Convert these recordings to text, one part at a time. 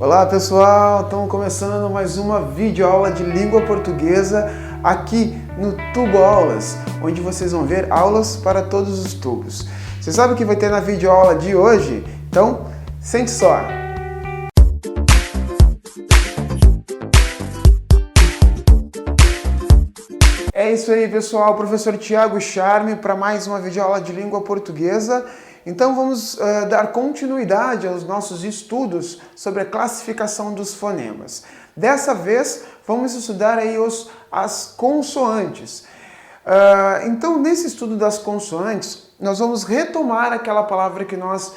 Olá pessoal, estamos começando mais uma videoaula de língua portuguesa aqui no Tubo Aulas, onde vocês vão ver aulas para todos os tubos. Você sabe o que vai ter na videoaula de hoje? Então, sente só! É isso aí pessoal, professor Tiago Charme para mais uma videoaula de língua portuguesa. Então vamos dar continuidade aos nossos estudos sobre a classificação dos fonemas. Dessa vez vamos estudar aí as consoantes. Então nesse estudo das consoantes nós vamos retomar aquela palavra que nós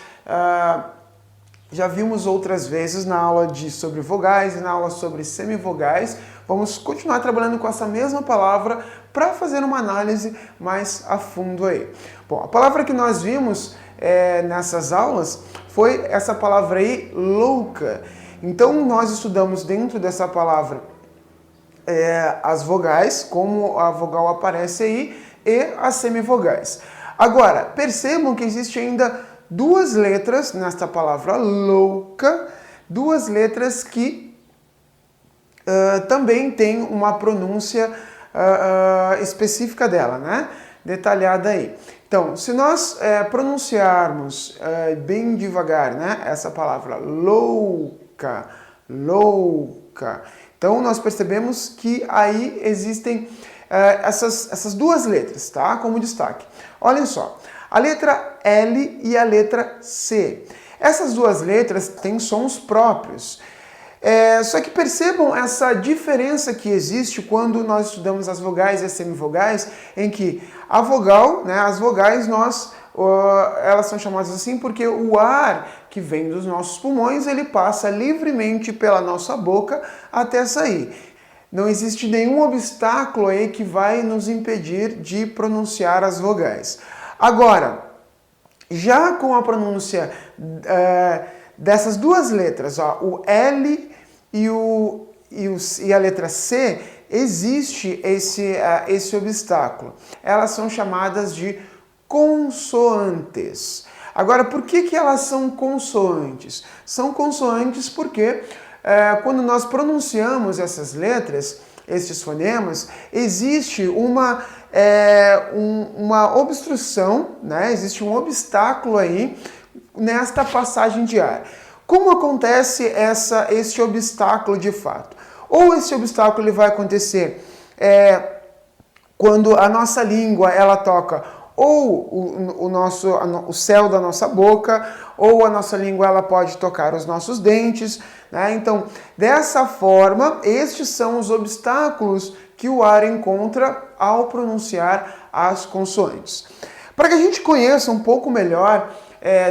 já vimos outras vezes na aula sobre vogais e na aula sobre semivogais. Vamos continuar trabalhando com essa mesma palavra para fazer uma análise mais a fundo aí. Bom, a palavra que nós vimos nessas aulas foi essa palavra aí, louca. Então nós estudamos dentro dessa palavra as vogais, como a vogal aparece aí, e as semivogais. Agora, percebam que existe ainda duas letras nesta palavra louca, duas letras que também tem uma pronúncia específica dela, né? Detalhada aí. Então, se nós pronunciarmos bem devagar, né? Essa palavra louca, louca. Então, nós percebemos que aí existem essas duas letras, tá? Como destaque. Olhem só. A letra L e a letra C. Essas duas letras têm sons próprios. Só que percebam essa diferença que existe quando nós estudamos as vogais e as semivogais, em que a vogal, né, as vogais, elas são chamadas assim porque o ar que vem dos nossos pulmões, ele passa livremente pela nossa boca até sair. Não existe nenhum obstáculo aí que vai nos impedir de pronunciar as vogais. Agora, já com a pronúncia dessas duas letras, ó, o L e a letra C, existe esse obstáculo. Elas são chamadas de consoantes. Agora, por que elas são consoantes? São consoantes porque quando nós pronunciamos essas letras, esses fonemas, existe uma obstrução, né? Existe um obstáculo aí nesta passagem de ar. Como acontece esse obstáculo de fato? Ou esse obstáculo ele vai acontecer quando a nossa língua ela toca ou o céu da nossa boca, ou a nossa língua ela pode tocar os nossos dentes, né? Então, dessa forma, estes são os obstáculos que o ar encontra ao pronunciar as consoantes. Para que a gente conheça um pouco melhor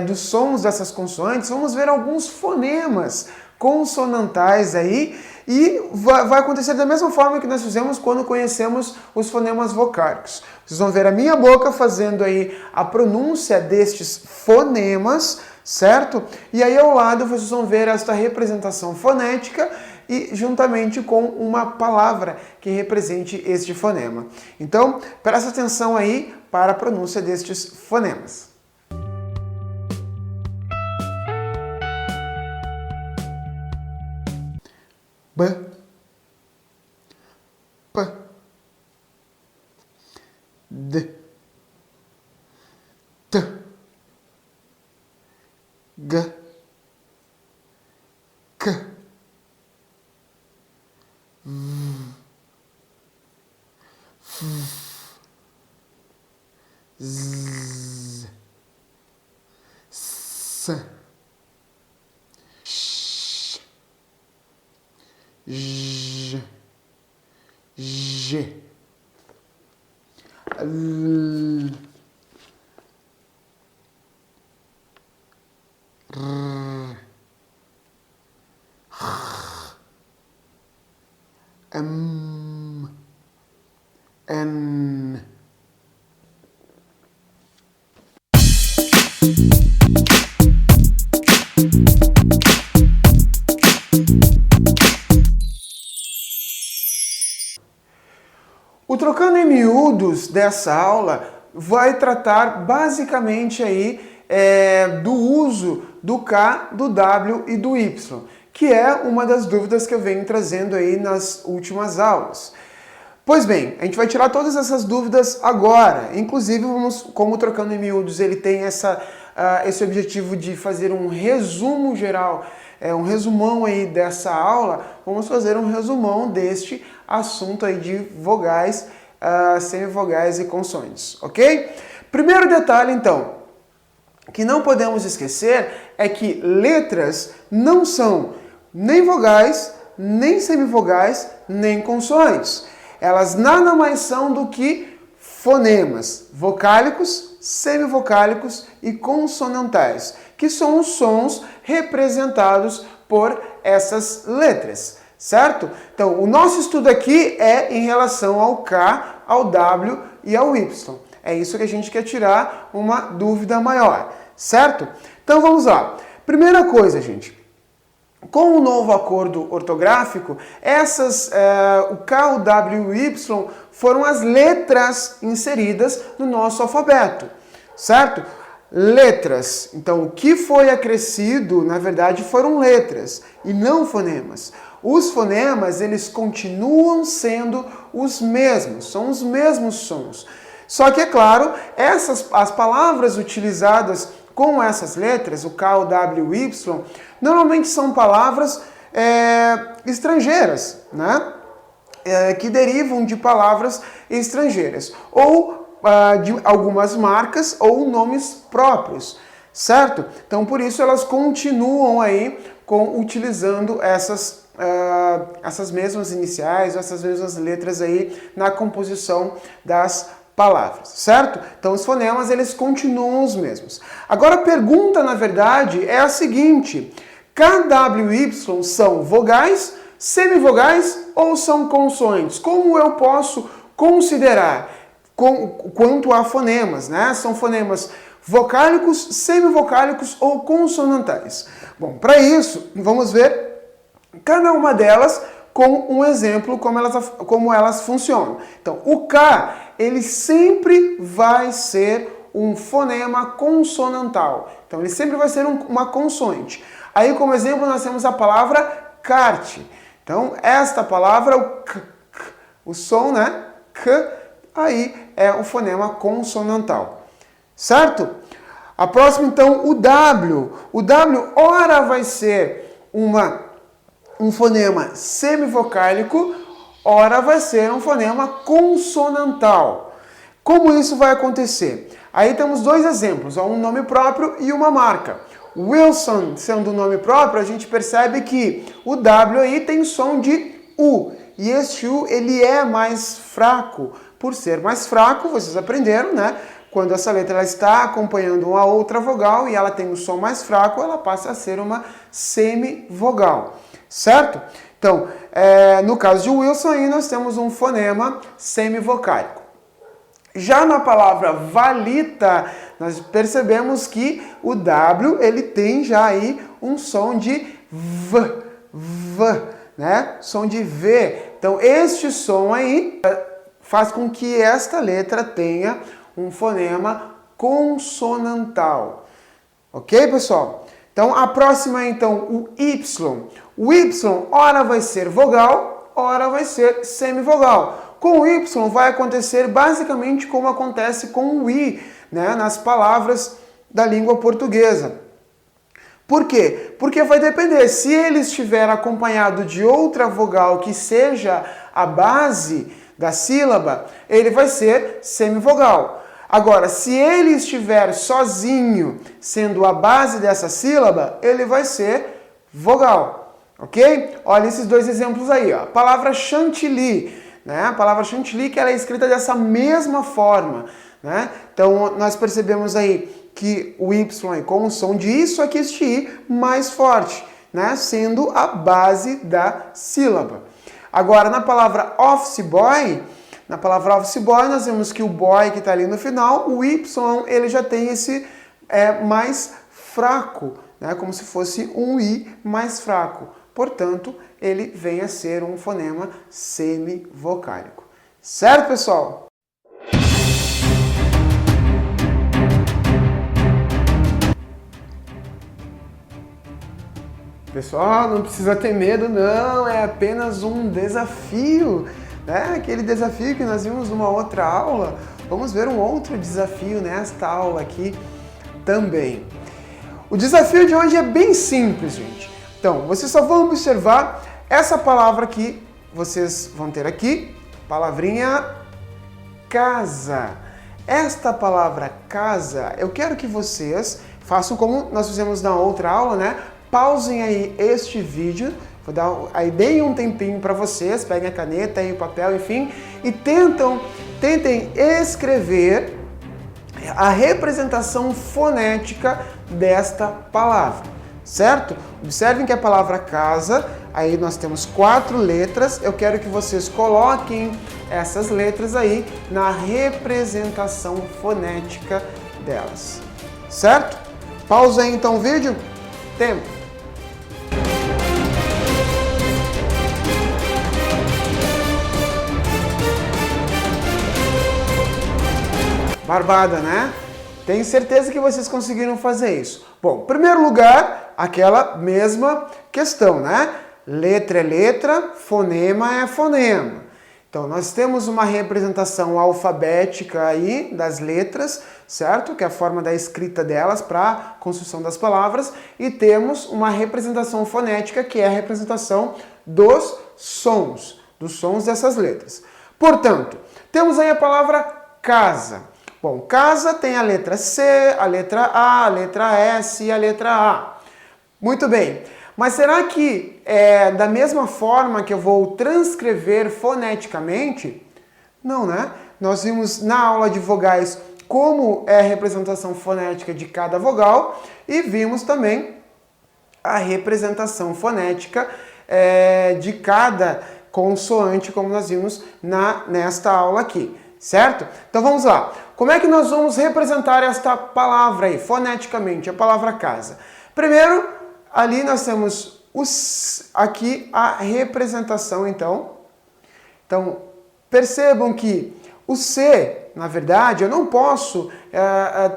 dos sons dessas consoantes, vamos ver alguns fonemas consonantais aí, e vai acontecer da mesma forma que nós fizemos quando conhecemos os fonemas vocálicos. Vocês vão ver a minha boca fazendo aí a pronúncia destes fonemas, certo? E aí ao lado vocês vão ver esta representação fonética e juntamente com uma palavra que represente este fonema. Então, presta atenção aí para a pronúncia destes fonemas. B, P, D, T, G, K, V, Z, S, J, G, L, R, H, M, N. O Trocando em Miúdos dessa aula vai tratar basicamente aí do uso do K, do W e do Y, que é uma das dúvidas que eu venho trazendo aí nas últimas aulas. Pois bem, a gente vai tirar todas essas dúvidas agora. Inclusive, como Trocando em Miúdos, ele tem esse objetivo de fazer um resumo geral, um resumão aí dessa aula, vamos fazer um resumão deste assunto aí de vogais, semivogais e consoantes, ok? Primeiro detalhe, então, que não podemos esquecer é que letras não são nem vogais, nem semivogais, nem consoantes. Elas nada mais são do que fonemas vocálicos, semivocálicos e consonantais, que são os sons representados por essas letras, certo? Então, o nosso estudo aqui é em relação ao K, ao W e ao Y. É isso que a gente quer tirar uma dúvida maior, certo? Então, vamos lá. Primeira coisa, gente. Com o novo acordo ortográfico, o K, o W e o Y foram as letras inseridas no nosso alfabeto, certo? Letras. Então, o que foi acrescido, na verdade, foram letras e não fonemas. Os fonemas, eles continuam sendo os mesmos, são os mesmos sons. Só que, é claro, as palavras utilizadas com essas letras, o K, o W e o Y, normalmente são palavras estrangeiras, né? Que derivam de palavras estrangeiras, ou de algumas marcas ou nomes próprios, certo? Então, por isso, elas continuam aí utilizando essas mesmas iniciais, essas mesmas letras aí na composição das palavras, certo? Então, os fonemas, eles continuam os mesmos. Agora, a pergunta, na verdade, é a seguinte: K, W e Y são vogais, semivogais ou são consoantes? Como eu posso considerar quanto a fonemas, né? São fonemas vocálicos, semivocálicos ou consonantais? Bom, para isso, vamos ver cada uma delas com um exemplo como elas funcionam. Então, o K, ele sempre vai ser um fonema consonantal. Então, ele sempre vai ser uma consoante. Aí, como exemplo, nós temos a palavra kart. Então, esta palavra, o som, né? K, aí é o fonema consonantal. Certo? A próxima, então, o W. O W, ora vai ser um fonema semivocálico, ora vai ser um fonema consonantal. Como isso vai acontecer? Aí temos dois exemplos, um nome próprio e uma marca. Wilson, sendo um nome próprio, a gente percebe que o W aí tem som de U. E este U, ele é mais fraco. Por ser mais fraco, vocês aprenderam, né? Quando essa letra ela está acompanhando uma outra vogal e ela tem um som mais fraco, ela passa a ser uma semivogal. Certo? Então, no caso de Wilson, aí nós temos um fonema semivocálico. Já na palavra valita, nós percebemos que o W, ele tem já aí um som de V, né? Som de V. Então, este som aí faz com que esta letra tenha um fonema consonantal. Ok, pessoal? Então, a próxima é, então, o Y. O Y, ora vai ser vogal, ora vai ser semivogal. Com o Y vai acontecer basicamente como acontece com o I, né, nas palavras da língua portuguesa. Por quê? Porque vai depender. Se ele estiver acompanhado de outra vogal que seja a base da sílaba, ele vai ser semivogal. Agora, se ele estiver sozinho, sendo a base dessa sílaba, ele vai ser vogal, ok? Olha esses dois exemplos aí, ó. A palavra chantilly, né? A palavra chantilly que ela é escrita dessa mesma forma, né? Então, nós percebemos aí que o Y é com o som de isso aqui, este I, mais forte, né? Sendo a base da sílaba. Agora, na palavra office boy, nós vemos que o boy que está ali no final, o Y, ele já tem esse mais fraco, né? Como se fosse um I mais fraco. Portanto, ele vem a ser um fonema semivocálico. Certo, pessoal? Pessoal, não precisa ter medo não, é apenas um desafio, né? Aquele desafio que nós vimos numa outra aula, vamos ver um outro desafio nesta aula aqui também. O desafio de hoje é bem simples, gente. Então, vocês só vão observar essa palavra que vocês vão ter aqui, palavrinha casa. Esta palavra casa, eu quero que vocês façam como nós fizemos na outra aula, né? Pausem aí este vídeo, vou dar aí bem um tempinho para vocês, peguem a caneta e o papel, enfim, e tentem escrever a representação fonética desta palavra, certo? Observem que a palavra casa, aí nós temos 4 letras, eu quero que vocês coloquem essas letras aí na representação fonética delas, certo? Pausa aí então o vídeo, tempo. Barbada, né? Tenho certeza que vocês conseguiram fazer isso. Bom, em primeiro lugar, aquela mesma questão, né? Letra é letra, fonema é fonema. Então, nós temos uma representação alfabética aí das letras, certo? Que é a forma da escrita delas para a construção das palavras. E temos uma representação fonética, que é a representação dos sons dessas letras. Portanto, temos aí a palavra casa. Bom, casa tem a letra C, a letra A, a letra S e a letra A. Muito bem, mas será que é da mesma forma que eu vou transcrever foneticamente? Não, né? Nós vimos na aula de vogais como é a representação fonética de cada vogal e vimos também a representação fonética de cada consoante, como nós vimos nesta aula aqui, certo? Então vamos lá. Como é que nós vamos representar esta palavra aí, foneticamente, a palavra casa? Primeiro, ali nós temos aqui a representação, então. Então, percebam que o C, na verdade, eu não posso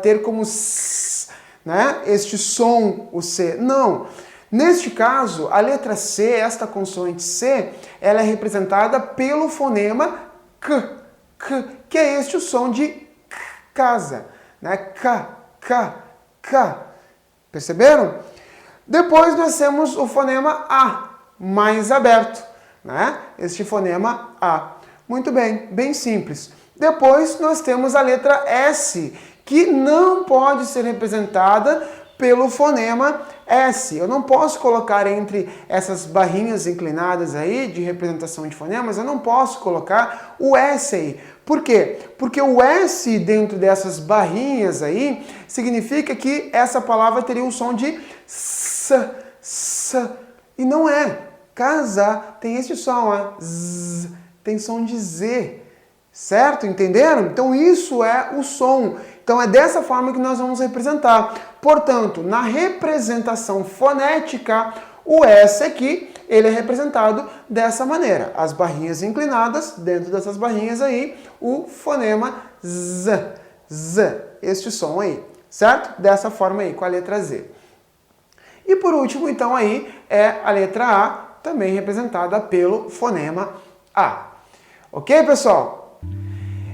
ter como S, né, este som, o C. Não. Neste caso, a letra C, esta consoante C, ela é representada pelo fonema K, que é este o som de casa, né? K. Perceberam? Depois nós temos o fonema A, mais aberto, né? Este fonema A. Muito bem, bem simples. Depois nós temos a letra S, que não pode ser representada pelo fonema S. Eu não posso colocar entre essas barrinhas inclinadas aí de representação de fonemas, eu não posso colocar o S aí. Por quê? Porque o S dentro dessas barrinhas aí significa que essa palavra teria o som de S. E não é. Casa tem esse som, ó, Z, tem som de Z. Certo? Entenderam? Então isso é o som. Então é dessa forma que nós vamos representar. Portanto, na representação fonética, o S aqui, ele é representado dessa maneira. As barrinhas inclinadas, dentro dessas barrinhas aí, o fonema Z. Este som aí, certo? Dessa forma aí, com a letra Z. E por último, então, aí, é a letra A, também representada pelo fonema A. Ok, pessoal?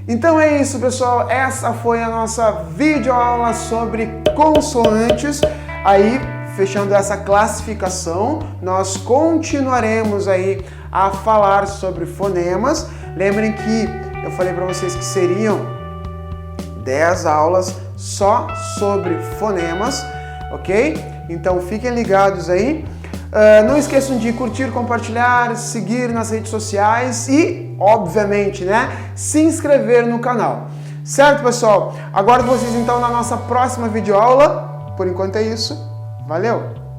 Então é isso, pessoal. Essa foi a nossa videoaula sobre consoantes. Aí, fechando essa classificação, nós continuaremos aí a falar sobre fonemas. Lembrem que eu falei para vocês que seriam 10 aulas só sobre fonemas, ok? Então fiquem ligados aí. Não esqueçam de curtir, compartilhar, seguir nas redes sociais e, obviamente, né, se inscrever no canal. Certo, pessoal? Aguardo vocês então na nossa próxima videoaula. Por enquanto é isso. Valeu!